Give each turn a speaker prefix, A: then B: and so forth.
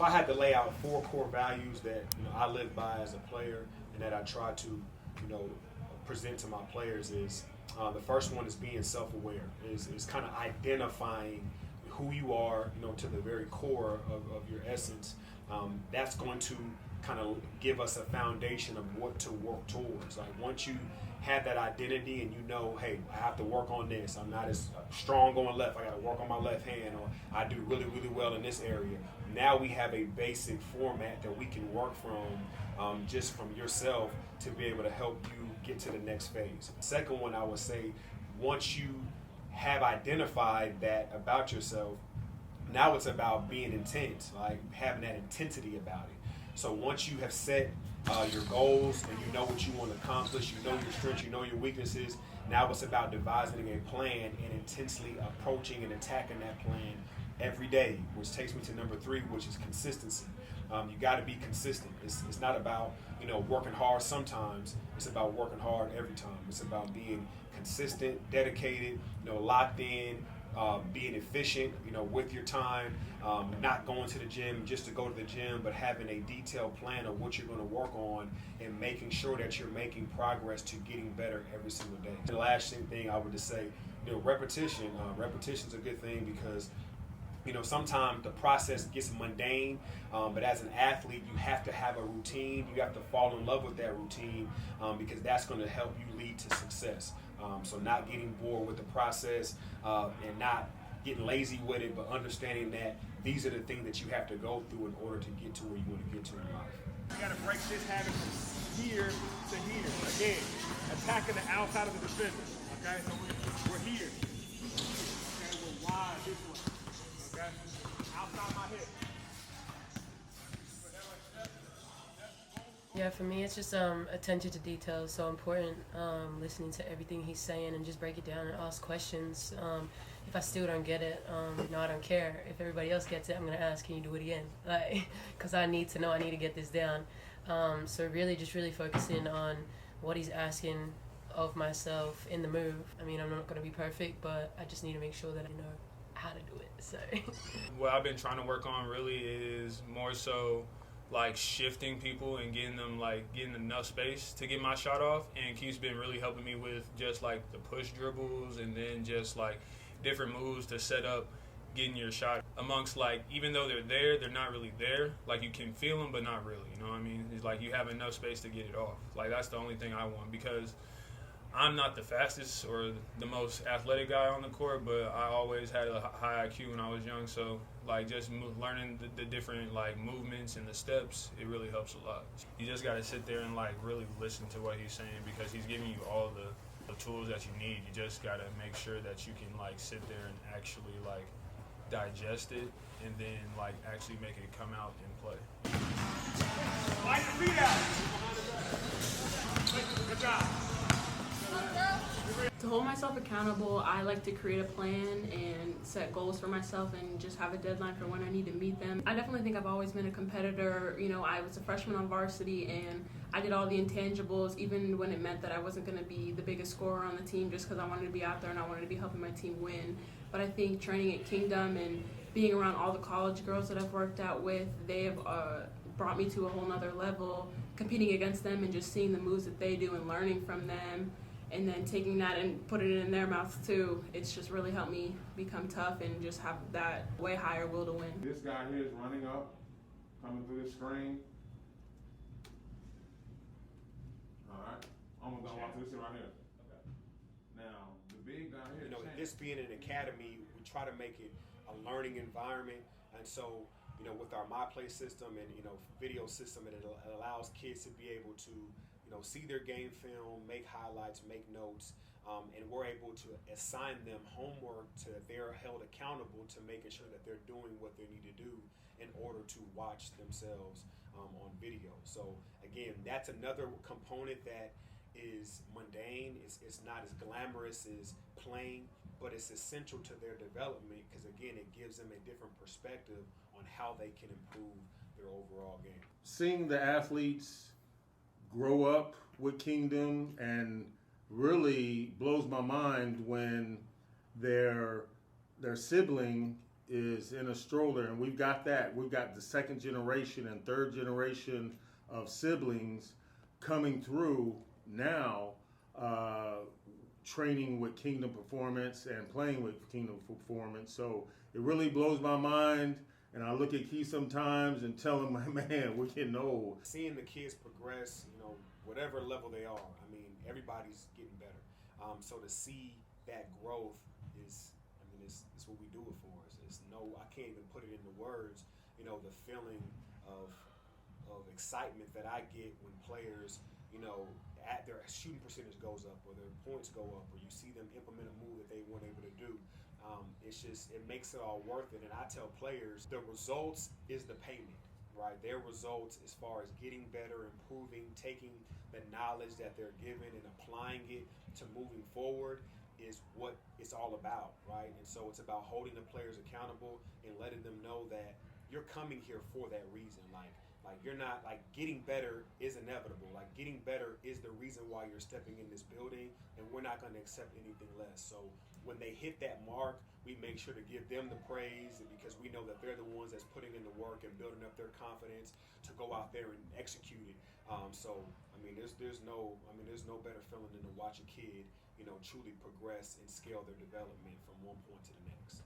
A: if I had to lay out 4 core values that I live by as a player and that I try to present to my players is the first one is being self-aware. Is kind of identifying who you are, to the very core of your essence. That's going to kind of give us a foundation of what to work towards. Like once you have that identity and hey, I have to work on this. I'm not as strong going left. I got to work on my left hand, or I do really, really well in this area. Now we have a basic format that we can work from, just from yourself, to be able to help you get to the next phase. Second one, I would say, once you have identified that about yourself, now it's about being intense, like having that intensity about it. So once you have set your goals and you know what you want to accomplish, you know your strengths, you know your weaknesses, now it's about devising a plan and intensely approaching and attacking that plan every day, which takes me to number 3, which is consistency. You got to be consistent. It's not about working hard sometimes. It's about working hard every time. It's about being consistent, dedicated, locked in, being efficient, with your time, not going to the gym just to go to the gym, but having a detailed plan of what you're going to work on and making sure that you're making progress to getting better every single day. The last thing I would just say, repetition. Repetition's a good thing because sometimes the process gets mundane, but as an athlete, you have to have a routine. You have to fall in love with that routine because that's going to help you lead to success. So not getting bored with the process and not getting lazy with it, but understanding that these are the things that you have to go through in order to get to where you want to get to in life.
B: You got to break this habit from here to here. Again, attacking the outside of the defender. Okay, so we're here. Okay, we're wide this way. Okay, outside my head.
C: Yeah, for me, it's just attention to detail is so important. Listening to everything he's saying and just break it down and ask questions. If I still don't get it, I don't care. If everybody else gets it, I'm gonna ask, can you do it again? Like, cause I need to know, I need to get this down. So really focusing on what he's asking of myself in the move. I mean, I'm not gonna be perfect, but I just need to make sure that I know how to do it. So
D: what I've been trying to work on really is more so like shifting people and getting enough space to get my shot off. And Keith's been really helping me with just like the push dribbles and then just like different moves to set up getting your shot amongst, like, even though they're there, they're not really there. Like, you can feel them, but not really, you know what I mean? It's like you have enough space to get it off. Like, that's the only thing I want, because I'm not the fastest or the most athletic guy on the court, but I always had a high IQ when I was young. So, like, just learning the different, like, movements and the steps, it really helps a lot. You just got to sit there and, like, really listen to what he's saying, because he's giving you all the tools that you need. You just got to make sure that you can, like, sit there and actually, like, digest it and then, like, actually make it come out and play.
B: Like your feet out. Good job.
E: To hold myself accountable, I like to create a plan and set goals for myself and just have a deadline for when I need to meet them. I definitely think I've always been a competitor. You know, I was a freshman on varsity and I did all the intangibles, even when it meant that I wasn't going to be the biggest scorer on the team, just because I wanted to be out there and I wanted to be helping my team win. But I think training at Kingdom and being around all the college girls that I've worked out with, they have brought me to a whole nother level, competing against them and just seeing the moves that they do and learning from them. And then taking that and putting it in their mouths too, it's just really helped me become tough and just have that way higher will to win.
F: This guy here is running up, coming through the screen. All right, I'm gonna watch this right here. Okay. Now, the big guy here.
A: You know, this being an academy, we try to make it a learning environment, and so, you know, with our MyPlay system and, you know, video system, it allows kids to be able to, you know, see their game film, make highlights, make notes, and we're able to assign them homework so that they're held accountable to making sure that they're doing what they need to do in order to watch themselves on video. So again, that's another component that is mundane. It's not as glamorous as playing, but it's essential to their development, because again, it gives them a different perspective on how they can improve their overall game.
F: Seeing the athletes grow up with Kingdom, and really blows my mind when their sibling
G: is in a stroller, and we've got that. We've got the second generation and third generation of siblings coming through now, training with Kingdom Performance and playing with Kingdom Performance. So it really blows my mind. And I look at Key sometimes and tell him, man, we're getting old.
A: Seeing the kids progress, you know, whatever level they are, I mean, everybody's getting better. So to see that growth is, I mean, it's what we do it for. It's no, I can't even put it into words. You know, the feeling of excitement that I get when players, you know, at their shooting percentage goes up or their points go up, or you see them implement a move that they weren't able to do. It's just, it makes it all worth it. And I tell players, the results is the payment, right? Their results as far as getting better, improving, taking the knowledge that they're given and applying it to moving forward is what it's all about, right? And so it's about holding the players accountable and letting them know that you're coming here for that reason. Like you're not, like, getting better is inevitable. Like, getting better is the reason why you're stepping in this building, and we're not going to accept anything less. So when they hit that mark, we make sure to give them the praise, because we know that they're the ones that's putting in the work and building up their confidence to go out there and execute it. So I mean, there's no better feeling than to watch a kid, you know, truly progress and scale their development from one point to the next.